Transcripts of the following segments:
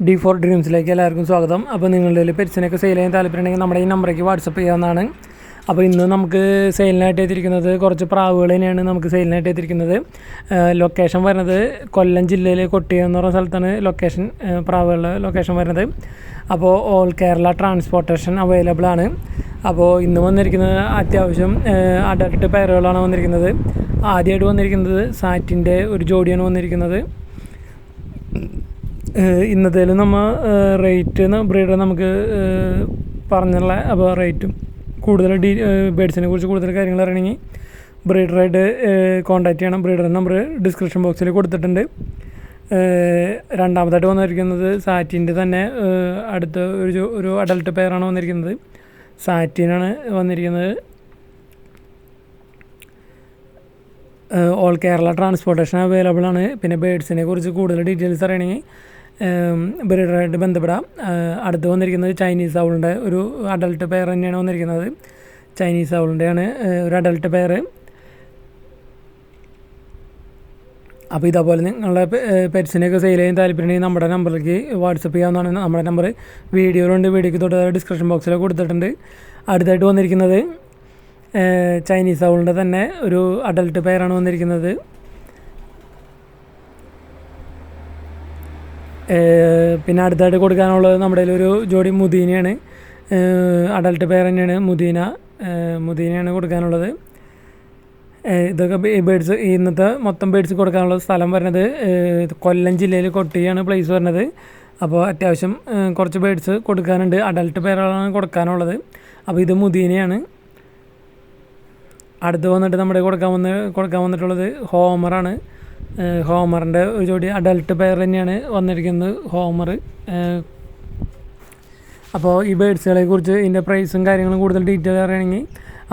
D4 ഡ്രീംസിലേക്ക് എല്ലാവർക്കും സ്വാഗതം. അപ്പോൾ നിങ്ങളുടെ പെറ്റ്സിനൊക്കെ സെയിൽ ചെയ്യാൻ താല്പര്യമുണ്ടെങ്കിൽ നമ്മുടെ ഈ നമ്പറേക്ക് വാട്സപ്പ് ചെയ്യാവുന്നതാണ്. അപ്പോൾ ഇന്ന് നമുക്ക് സെയിലിനായിട്ട് എത്തിയിരിക്കുന്നത് കുറച്ച് പ്രാവുകൾ തന്നെയാണ് നമുക്ക് സെയിലിനായിട്ട് എത്തിയിരിക്കുന്നത്. ലൊക്കേഷൻ വരുന്നത് കൊല്ലം ജില്ലയിലെ കൊട്ടിയം എന്ന് പറഞ്ഞ സ്ഥലത്താണ് പ്രാവുകളുടെ ലൊക്കേഷൻ വരുന്നത്. അപ്പോൾ ഓൾ കേരള ട്രാൻസ്പോർട്ടേഷൻ അവൈലബിൾ ആണ്. അപ്പോൾ ഇന്ന് വന്നിരിക്കുന്നത് അത്യാവശ്യം അഡൽട്ട് പെയറുകളാണ് വന്നിരിക്കുന്നത്. ആദ്യമായിട്ട് വന്നിരിക്കുന്നത് സാറ്റിൻ്റെ ഒരു ജോഡിയാണ് വന്നിരിക്കുന്നത്. ഇന്നത്തേലും നമ്മൾ റേറ്റ് ബ്രീഡർ നമുക്ക് പറഞ്ഞുള്ള അപ്പോൾ റേറ്റും കൂടുതൽ ബേഡ്സിനെ കുറിച്ച് കൂടുതൽ കാര്യങ്ങൾ അറിയണമെങ്കിൽ ബ്രീഡറായിട്ട് കോൺടാക്റ്റ് ചെയ്യണം. ബ്രീഡർ നമ്പർ ഡിസ്ക്രിപ്ഷൻ ബോക്സിൽ കൊടുത്തിട്ടുണ്ട്. രണ്ടാമതായിട്ട് വന്നിരിക്കുന്നത് സാറ്റിൻ്റെ തന്നെ അടുത്ത ഒരു അഡൽട്ട് പെയറാണ് വന്നിരിക്കുന്നത്. സാറ്റിനാണ് വന്നിരിക്കുന്നത്. ഓൾ കേരള ട്രാൻസ്പോർട്ടേഷൻ അവൈലബിൾ ആണ്. പിന്നെ ബേഡ്സിനെ കുറിച്ച് കൂടുതൽ ഡീറ്റെയിൽസ് അറിയണമെങ്കിൽ ബ്രീഡറായിട്ട് ബന്ധപ്പെടാം. അടുത്ത് വന്നിരിക്കുന്നത് ചൈനീസ് ഔളിൻ്റെ ഒരു അഡൽട്ട് പെയർ തന്നെയാണ് വന്നിരിക്കുന്നത്. ചൈനീസ് ഔളിൻ്റെയാണ് ഒരു അഡൽട്ട് പെയർ. അപ്പോൾ ഇതേപോലെ നിങ്ങളുടെ പെറ്റ്സിനെയൊക്കെ സെയിൽ ചെയ്യാൻ താല്പര്യമുണ്ടെങ്കിൽ നമ്മുടെ നമ്പറിലേക്ക് വാട്സപ്പ് ചെയ്യാവുന്നതാണ്. നമ്മുടെ നമ്പർ വീഡിയോയ്ക്ക് തൊട്ട് ഡിസ്ക്രിപ്ഷൻ ബോക്സിൽ കൊടുത്തിട്ടുണ്ട്. അടുത്തായിട്ട് വന്നിരിക്കുന്നത് ചൈനീസ് ഔളിൻ്റെ തന്നെ ഒരു അഡൽട്ട് പെയറാണ് വന്നിരിക്കുന്നത്. പിന്നെ അടുത്തായിട്ട് കൊടുക്കാനുള്ളത് നമ്മുടെ ഒരു ജോഡി മുദീനയാണ്. അഡൽട്ട് പെയർ തന്നെയാണ്. മുദീനയാണ് കൊടുക്കാനുള്ളത്. ഇതൊക്കെ ബേഡ്സ് ഇന്നത്തെ മൊത്തം ബേഡ്സ് കൊടുക്കാനുള്ള സ്ഥലം വരുന്നത് കൊല്ലം ജില്ലയിൽ കൊട്ടിയാണ് പ്ലേസ് വരുന്നത്. അപ്പോൾ അത്യാവശ്യം കുറച്ച് ബേഡ്സ് കൊടുക്കാനുണ്ട്. അഡൽട്ട് പെയറുകളാണ് കൊടുക്കാനുള്ളത്. അപ്പോൾ ഇത് മുദീനയാണ്. അടുത്ത് വന്നിട്ട് നമ്മുടെ കൊടുക്കാൻ വന്നിട്ടുള്ളത് ഹോമറാണ്. ഹോമറിൻ്റെ ഒരു ജോഡി അഡൽട്ട് പെയർ തന്നെയാണ് വന്നിരിക്കുന്നത്, ഹോമർ. അപ്പോൾ ഈ ബേഡ്സുകളെ കുറിച്ച് ഇതിൻ്റെ പ്രൈസും കാര്യങ്ങളും കൂടുതൽ ഡീറ്റെയിൽ അറിയണമെങ്കിൽ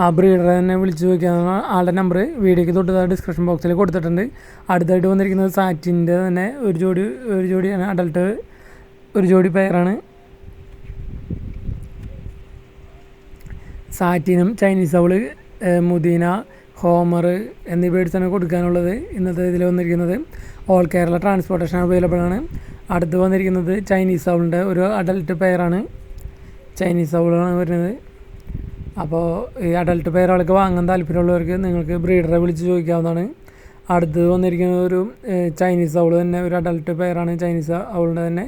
ആ ബ്രീഡറെ തന്നെ വിളിച്ച് ചോദിക്കാവുന്ന ആളുടെ നമ്പർ വീഡിയോയ്ക്ക് തൊട്ട് ഡിസ്ക്രിപ്ഷൻ ബോക്സിൽ കൊടുത്തിട്ടുണ്ട്. അടുത്തായിട്ട് വന്നിരിക്കുന്നത് സാറ്റിൻ്റെ തന്നെ ഒരു ജോഡിയാണ് അഡൽട്ട് ഒരു ജോഡി പെയറാണ്. സാറ്റിനും ചൈനീസ് ഔള്, മുദീന, ഹോമർ എന്നീ ബേഡ്സാണ് കൊടുക്കാനുള്ളത്. ഇന്നത്തെ ഇതിൽ വന്നിരിക്കുന്നത് ഓൾ കേരള ട്രാൻസ്പോർട്ടേഷൻ അവൈലബിൾ ആണ്. അടുത്ത് വന്നിരിക്കുന്നത് ചൈനീസ് ഔളിൻ്റെ ഒരു അഡൽട്ട് പെയറാണ്. ചൈനീസ് ഔളാണ് വരുന്നത്. അപ്പോൾ ഈ അഡൽട്ട് പെയറുകളൊക്കെ വാങ്ങാൻ താല്പര്യമുള്ളവർക്ക് നിങ്ങൾക്ക് ബ്രീഡറെ വിളിച്ച് ചോദിക്കാവുന്നതാണ്. അടുത്ത് വന്നിരിക്കുന്നത് ഒരു ചൈനീസ് ഔൾ തന്നെ ഒരു അഡൽട്ട് പെയറാണ്. ചൈനീസ് ഔളിൻ്റെ തന്നെ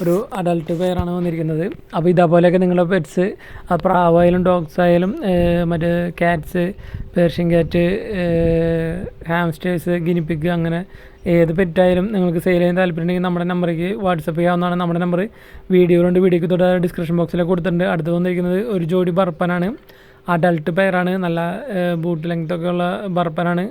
ഒരു അഡൽട്ട് പെയറാണ് വന്നിരിക്കുന്നത്. അപ്പോൾ ഇതേപോലെയൊക്കെ നിങ്ങളുടെ പെറ്റ്സ് പ്രാവായാലും ഡോഗ്സ് ആയാലും മറ്റേ ക്യാറ്റ്സ്, പേർഷ്യൻ ക്യാറ്റ്, ഹാംസ്റ്റേഴ്സ്, ഗിനിപ്പിഗ് അങ്ങനെ ഏത് പെറ്റായാലും നിങ്ങൾക്ക് സെയിൽ ചെയ്യാൻ താല്പര്യമുണ്ടെങ്കിൽ നമ്മുടെ നമ്പറേക്ക് വാട്സപ്പ് ചെയ്യാവുന്നതാണ്. നമ്മുടെ നമ്പർ വീഡിയോയ്ക്ക് തൊട്ട് ഡിസ്ക്രിപ്ഷൻ ബോക്സിൽ കൊടുത്തിട്ടുണ്ട്. അടുത്ത് വന്നിരിക്കുന്നത് ഒരു ജോഡി ബർപ്പനാണ്. അഡൽട്ട് പെയറാണ്. നല്ല ബൂട്ട് ലെങ്ത്തൊക്കെ ഉള്ള ബർപ്പനാണ്.